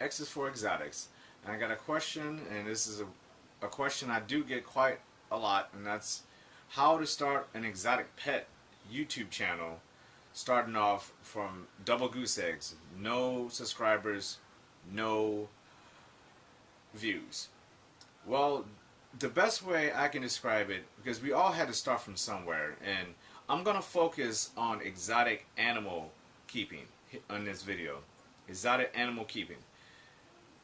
X is for exotics. And I got a question, and this is a question I do get quite a lot, and that's how to start an exotic pet YouTube channel starting off from double goose eggs. No subscribers, no views. Well, the best way I can describe it, because we all had to start from somewhere, and I'm going to focus on exotic animal keeping on this video. Exotic animal keeping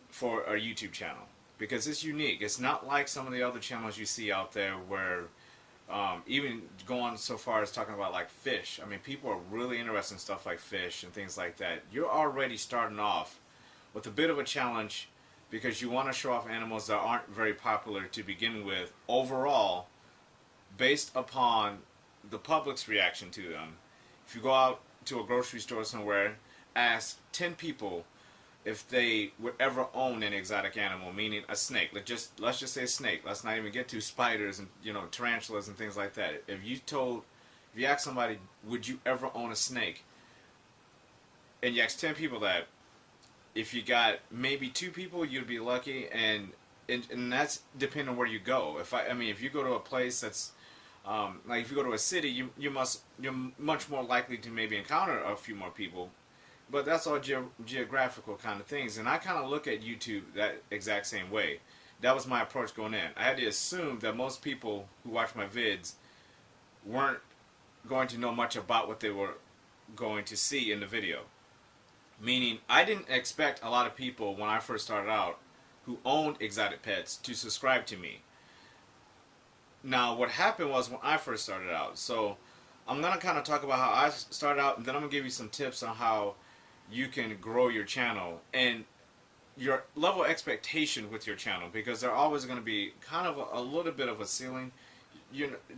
for our YouTube channel, because it's unique. It's not like some of the other channels you see out there where even going so far as talking about like fish. I mean, people are really interested in stuff like fish and things like that. You're already starting off with a bit of a challenge because you want to show off animals that aren't very popular to begin with overall, based upon the public's reaction to them. If you go out to a grocery store somewhere, ask 10 people if they would ever own an exotic animal, meaning a snake. Let's just say a snake. Let's not even get to spiders and tarantulas and things like that. If you ask somebody, would you ever own a snake? And you ask 10 people that, if you got maybe 2 people, you'd be lucky, and that's depending on where you go. If you go to a place that's like if you go to a city, you're much more likely to maybe encounter a few more people. But that's all geographical kind of things, and I kind of look at YouTube that exact same way. That was my approach going in. I had to assume that most people who watch my vids weren't going to know much about what they were going to see in the video. Meaning, I didn't expect a lot of people when I first started out who owned exotic pets to subscribe to me. Now, what happened was when I first started out, so I'm going to kind of talk about how I started out, and then I'm going to give you some tips on how you can grow your channel and your level of expectation with your channel, because they're always going to be kind of a little bit of a ceiling.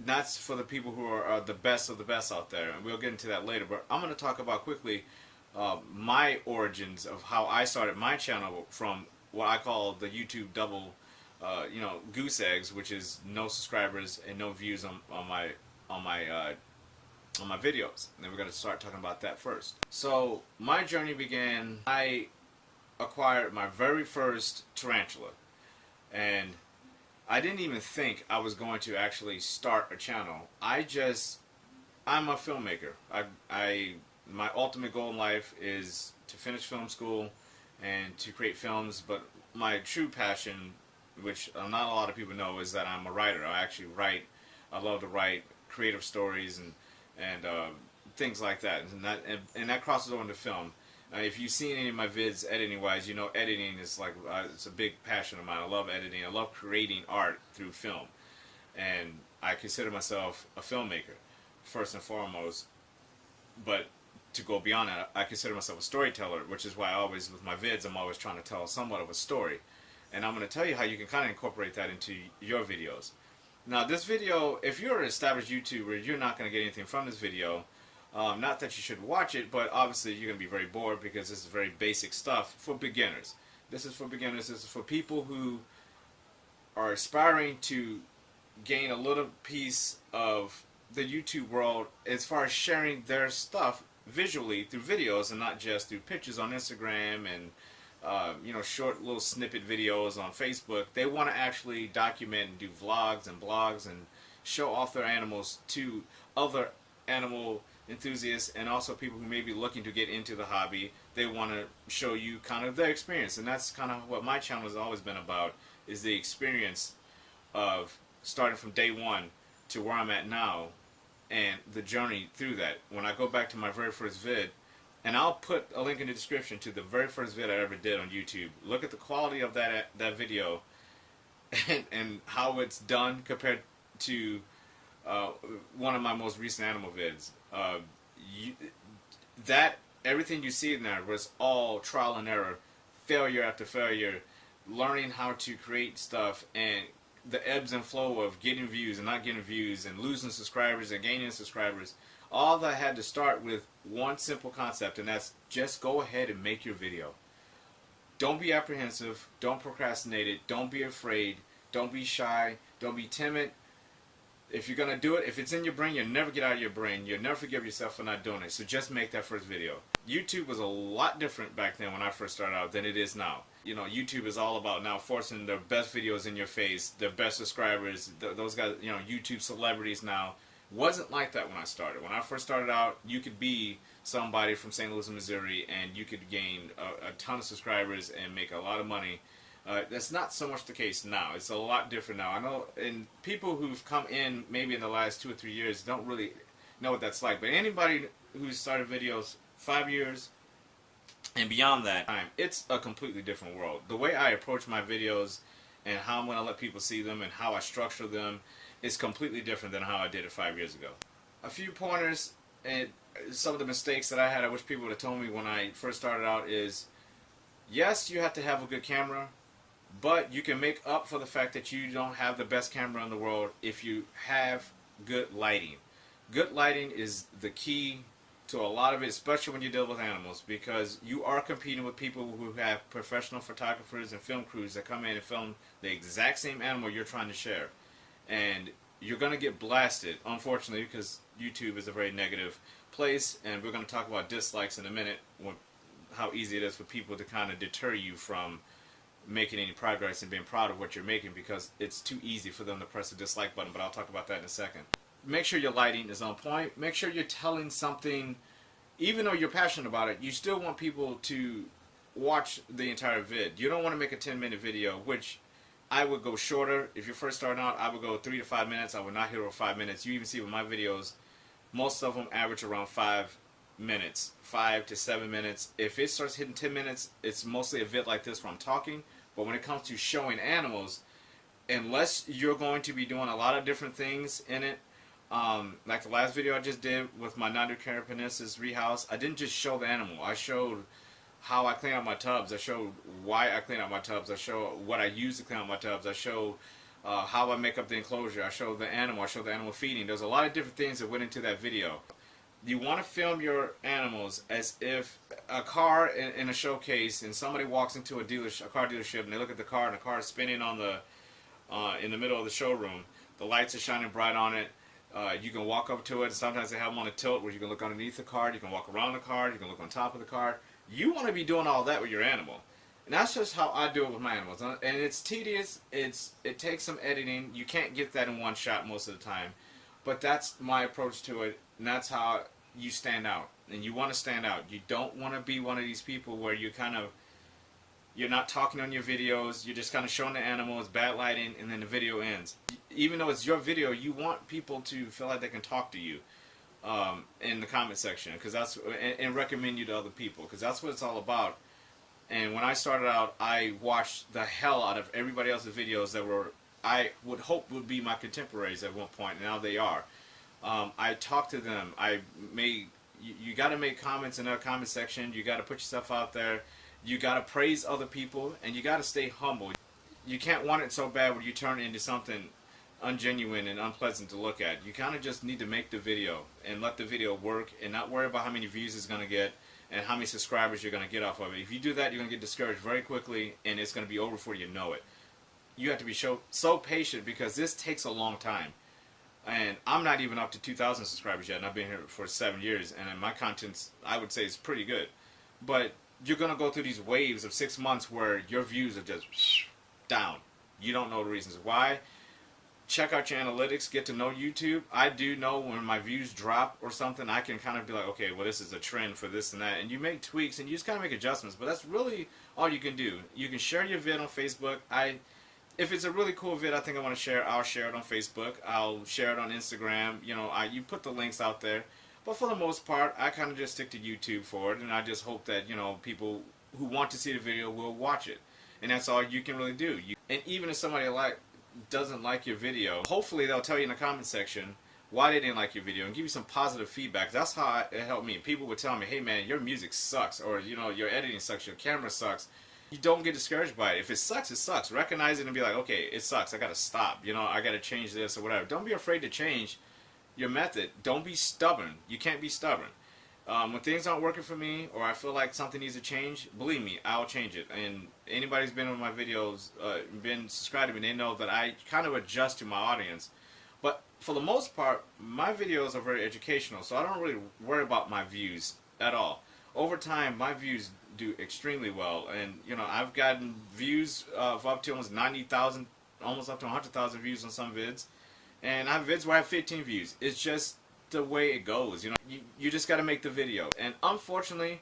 That's for the people who are the best of the best out there, and we'll get into that later. But I'm going to talk about quickly my origins of how I started my channel from what I call the YouTube double goose eggs, which is no subscribers and no views on my videos. And then we're going to start talking about that first. So my journey began, I acquired my very first tarantula, and I didn't even think I was going to actually start a channel. I'm a filmmaker. My ultimate goal in life is to finish film school and to create films, but my true passion, which not a lot of people know, is that I'm a writer. I actually write. I love to write creative stories and things like that, and that crosses over into film. If you've seen any of my vids editing wise, editing is like it's a big passion of mine. I love editing. I love creating art through film, and I consider myself a filmmaker first and foremost. But to go beyond that, I consider myself a storyteller, which is why with my vids, I'm always trying to tell somewhat of a story. And I'm going to tell you how you can kind of incorporate that into your videos. Now, this video, if you're an established YouTuber, you're not going to get anything from this video. Not that you should watch it, but obviously you're going to be very bored because this is very basic stuff for beginners. This is for beginners. This is for people who are aspiring to gain a little piece of the YouTube world as far as sharing their stuff visually through videos and not just through pictures on Instagram and short little snippet videos on Facebook. They want to actually document and do vlogs and blogs and show off their animals to other animal enthusiasts and also people who may be looking to get into the hobby. They want to show you kind of their experience, and that's kind of what my channel has always been about, is the experience of starting from day one to where I'm at now and the journey through that. When I go back to my very first vid, and I'll put a link in the description to the very first vid I ever did on YouTube. Look at the quality of that video and how it's done compared to one of my most recent animal vids. Everything you see in there was all trial and error, failure after failure, learning how to create stuff, and the ebbs and flow of getting views and not getting views and losing subscribers and gaining subscribers. All that had to start with one simple concept, and that's just go ahead and make your video. Don't be apprehensive, don't procrastinate it, don't be afraid, don't be shy, don't be timid. If you're going to do it, if it's in your brain, you'll never get out of your brain. You'll never forgive yourself for not doing it. So just make that first video. YouTube was a lot different back then when I first started out than it is now. You know, YouTube is all about now forcing the best videos in your face, the best subscribers, those guys, you know, YouTube celebrities now. Wasn't like that when I started. When I first started out, you could be somebody from St. Louis, Missouri, and you could gain a ton of subscribers and make a lot of money. That's not so much the case now. It's a lot different now. I know, and people who've come in maybe in the last 2 or 3 years don't really know what that's like. But anybody who's started videos 5 years and beyond that time, it's a completely different world. The way I approach my videos and how I'm going to let people see them and how I structure them is completely different than how I did it 5 years ago. A few pointers and some of the mistakes that I had, I wish people would have told me when I first started out is, yes, you have to have a good camera, but you can make up for the fact that you don't have the best camera in the world if you have good lighting. Good lighting is the key to a lot of it, especially when you deal with animals, because you are competing with people who have professional photographers and film crews that come in and film the exact same animal you're trying to share. And you're going to get blasted, unfortunately, because YouTube is a very negative place, and we're going to talk about dislikes in a minute, how easy it is for people to kind of deter you from making any progress and being proud of what you're making, because it's too easy for them to press the dislike button, but I'll talk about that in a second. Make sure your lighting is on point. Make sure you're telling something, even though you're passionate about it, you still want people to watch the entire vid. You don't want to make a 10-minute video, which I would go shorter. If you're first starting out, I would go 3 to 5 minutes. I would not hit over 5 minutes. You even see with my videos, most of them average around 5 minutes, 5 to 7 minutes. If it starts hitting 10 minutes, it's mostly a vid like this where I'm talking. But when it comes to showing animals, unless you're going to be doing a lot of different things in it, like the last video I just did with my Nandrocerapensis rehouse, I didn't just show the animal. I showed how I clean out my tubs. I showed why I clean out my tubs. I showed what I use to clean out my tubs. I showed how I make up the enclosure. I showed the animal. I showed the animal feeding. There's a lot of different things that went into that video. You want to film your animals as if a car in a showcase and somebody walks into a car dealership and they look at the car and the car is spinning on the in the middle of the showroom. The lights are shining bright on it. You can walk up to it. Sometimes they have them on a tilt where you can look underneath the car. You can walk around the car. You can look on top of the car. You want to be doing all that with your animal. And that's just how I do it with my animals. And it's tedious. It takes some editing. You can't get that in one shot most of the time. But that's my approach to it. And that's how you stand out. And you want to stand out. You don't want to be one of these people where you're not talking on your videos. You're just kind of showing the animals, bad lighting, and then the video ends. Even though it's your video, you want people to feel like they can talk to you in the comment section, because that's and recommend you to other people, because that's what it's all about. And when I started out, I watched the hell out of everybody else's videos that were I would hope would be my contemporaries at one point, and now they are. I talked to them. You got to make comments in their comment section. You got to put yourself out there. You got to praise other people, and you got to stay humble. You can't want it so bad where you turn it into something ungenuine and unpleasant to look at. You kind of just need to make the video and let the video work and not worry about how many views it's going to get and how many subscribers you're going to get off of it. If you do that, you're going to get discouraged very quickly, and it's going to be over before you know it. You have to be so patient, because this takes a long time. And I'm not even up to 2,000 subscribers yet, and I've been here for 7 years, and my content's, I would say, is pretty good. But you're going to go through these waves of 6 months where your views are just down. You don't know the reasons why. Check out your analytics, get to know YouTube. I do know when my views drop or something, I can kind of be like, okay, well, this is a trend for this and that. And you make tweaks and you just kind of make adjustments, but that's really all you can do. You can share your vid on Facebook. If it's a really cool vid I think I want to share, I'll share it on Facebook. I'll share it on Instagram. You know, you put the links out there. But for the most part, I kind of just stick to YouTube for it, and I just hope that, you know, people who want to see the video will watch it. And that's all you can really do. And even if somebody doesn't like your video, hopefully they'll tell you in the comment section why they didn't like your video and give you some positive feedback. That's how it helped me. People would tell me, hey man, your music sucks, or you know, your editing sucks, your camera sucks. You don't get discouraged by it. If it sucks, it sucks. Recognize it and be like, okay, it sucks. I gotta stop. You know, I gotta change this or whatever. Don't be afraid to change your method. Don't be stubborn. You can't be stubborn. When things aren't working for me, or I feel like something needs to change, believe me, I'll change it. And anybody who's been on my videos, been subscribed to me, they know that I kind of adjust to my audience. But for the most part, my videos are very educational, so I don't really worry about my views at all. over time my views do extremely well, and you know I've gotten views of up to almost 90,000, almost up to 100,000 views on some vids, and I have vids where I have 15 views. It's just the way it goes, you know. You just got to make the video, and unfortunately,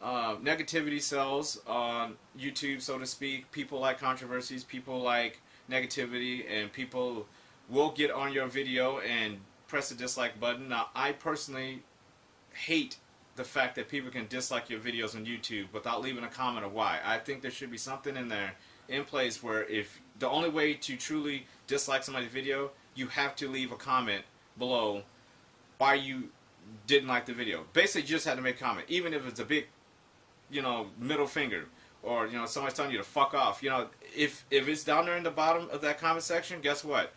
negativity sells on YouTube, so to speak. People like controversies, people like negativity, and people will get on your video and press the dislike button. Now, I personally hate the fact that people can dislike your videos on YouTube without leaving a comment of why. I think there should be something in there in place where if the only way to truly dislike somebody's video, you have to leave a comment below why you didn't like the video. Basically, you just had to make a comment, even if it's a big, you know, middle finger, or you know somebody's telling you to fuck off. You know, if it's down there in the bottom of that comment section, guess what?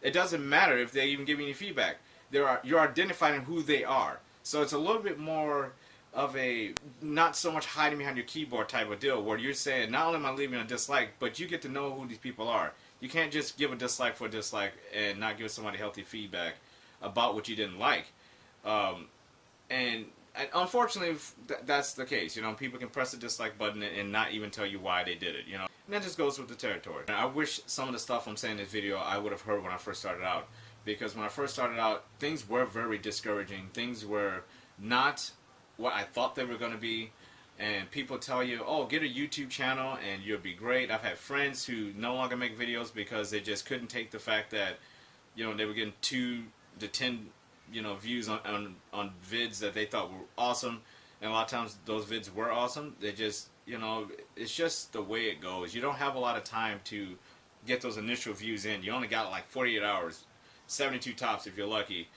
It doesn't matter if they even give you any feedback. You're identifying who they are. So it's a little bit more of a not so much hiding behind your keyboard type of deal, where you're saying not only am I leaving a dislike, but you get to know who these people are. You can't just give a dislike for a dislike and not give somebody healthy feedback about what you didn't like. And unfortunately, that's the case. You know, people can press the dislike button and not even tell you why they did it. You know, and that just goes with the territory. And I wish some of the stuff I'm saying in this video I would have heard when I first started out. Because when I first started out, things were very discouraging. Things were not what I thought they were going to be. And people tell you, oh, get a YouTube channel and you'll be great. I've had friends who no longer make videos because they just couldn't take the fact that, you know, they were getting 2 to 10, you know, views on vids that they thought were awesome. And a lot of times those vids were awesome. They just, you know, it's just the way it goes. You don't have a lot of time to get those initial views in. You only got like 48 hours. 72 tops if you're lucky,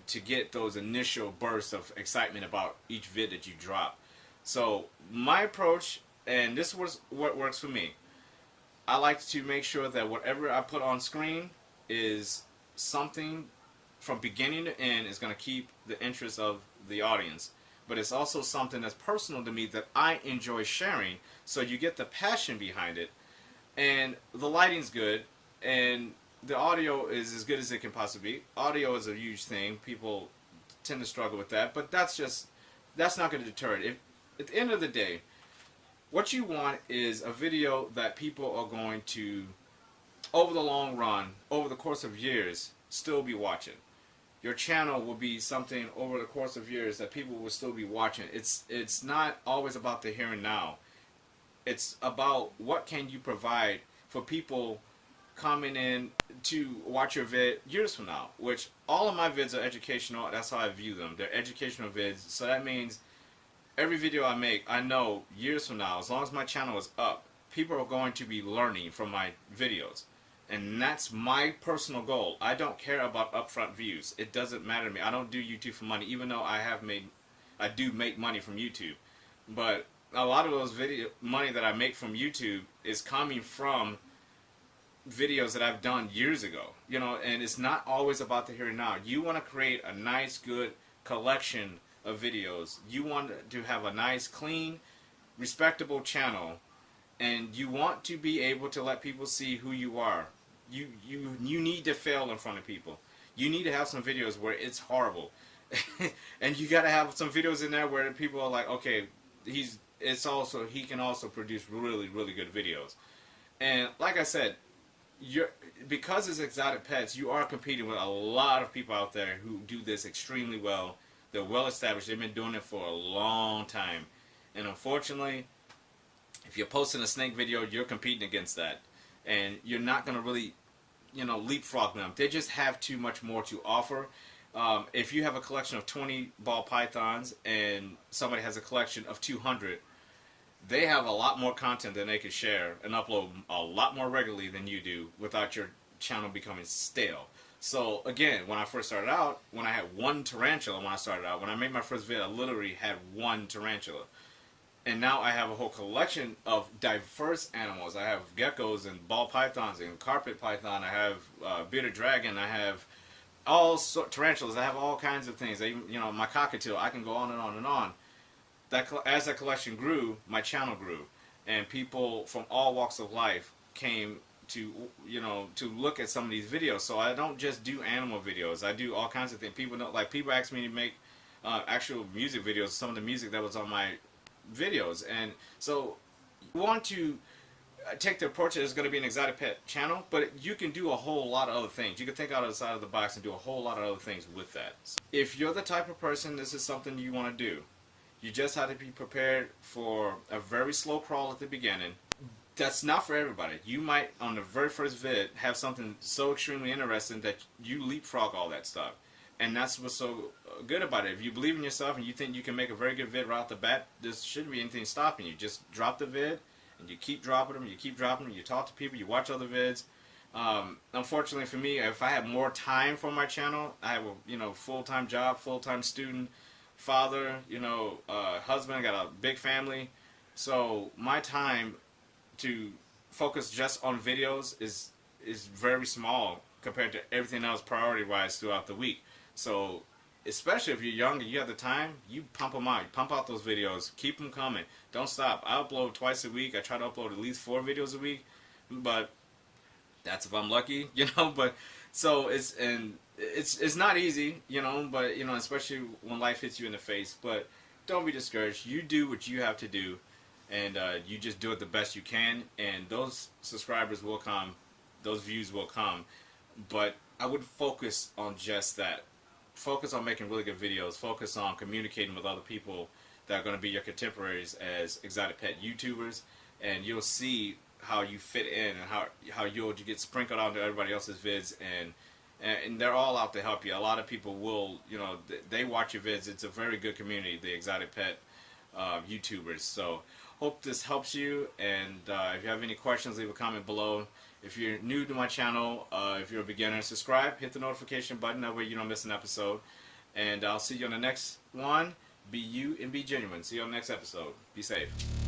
to get those initial bursts of excitement about each vid that you drop. So my approach, and this was what works for me, I like to make sure that whatever I put on screen is something from beginning to end is going to keep the interest of the audience. But it's also something that's personal to me that I enjoy sharing, so you get the passion behind it, and the lighting's good, and the audio is as good as it can possibly be. Audio is a huge thing. People tend to struggle with that, but that's not going to deter it. At the end of the day, what you want is a video that people are going to, over the long run, over the course of years, still be watching. Your channel will be something over the course of years that people will still be watching. It's not always about the here and now. It's about what can you provide for people coming in to watch your vid years from now, which all of my vids are educational. That's how I view them. They're educational vids, so that means every video I make, I know years from now, as long as my channel is up, people are going to be learning from my videos. And that's my personal goal. I don't care about upfront views. It doesn't matter to me. I don't do YouTube for money, even though I do make money from YouTube. But a lot of those money that I make from YouTube is coming from videos that I've done years ago, you know, and it's not always about the here and now. You want to create a nice, good collection of videos. You want to have a nice, clean, respectable channel, and you want to be able to let people see who you are. You need to fail in front of people. You need to have some videos where it's horrible, and you got to have some videos in there where people are like, okay, he can also produce really, really good videos. And like I said, because it's Exotic Pets, you are competing with a lot of people out there who do this extremely well. They're well established. They've been doing it for a long time. And unfortunately, if you're posting a snake video, you're competing against that. And you're not going to really, you know, leapfrog them. They just have too much more to offer. If you have a collection of 20 ball pythons and somebody has a collection of 200, they have a lot more content than they can share and upload a lot more regularly than you do without your channel becoming stale. So again, when I first started out, when I had one tarantula, when I made my first video, I literally had one tarantula. And now I have a whole collection of diverse animals. I have geckos and ball pythons and carpet python. I have bearded dragon. I have tarantulas. I have all kinds of things. You know, my cockatiel. I can go on and on and on. As that collection grew, my channel grew, and people from all walks of life came to, you know, to look at some of these videos. So I don't just do animal videos. I do all kinds of things. People ask me to make actual music videos, some of the music that was on my videos. And so you want to take the approach that it's going to be an exotic pet channel, but you can do a whole lot of other things. You can think outside of the box and do a whole lot of other things with that. If you're the type of person this is something you want to do, you just have to be prepared for a very slow crawl at the beginning. That's not for everybody. You might, on the very first vid, have something so extremely interesting that you leapfrog all that stuff. And that's what's so good about it. If you believe in yourself and you think you can make a very good vid right off the bat, there shouldn't be anything stopping you. Just drop the vid, and you keep dropping them, you talk to people, you watch other vids. Unfortunately for me, if I had more time for my channel, I have a full-time job, full-time student, father, husband, I got a big family. So my time to focus just on videos is very small compared to everything else priority-wise throughout the week. So especially if you're young and you have the time, you pump them out. You pump out those videos. Keep them coming. Don't stop. I upload twice a week. I try to upload at least 4 videos a week, but that's if I'm lucky, But so it's not easy, But especially when life hits you in the face. But don't be discouraged. You do what you have to do, and you just do it the best you can. And those subscribers will come, those views will come. But I would focus on just that. Focus on making really good videos. Focus on communicating with other people that are going to be your contemporaries as exotic pet YouTubers, and you'll see how you fit in and how you'll get sprinkled onto everybody else's vids, and they're all out to help you. A lot of people will, they watch your vids. It's a very good community, the exotic pet YouTubers. So hope this helps you, and if you have any questions, leave a comment below. If you're new to my channel, if you're a beginner, subscribe, hit the notification button, that way you don't miss an episode. And I'll see you on the next one. Be you and be genuine. See you on the next episode. Be safe.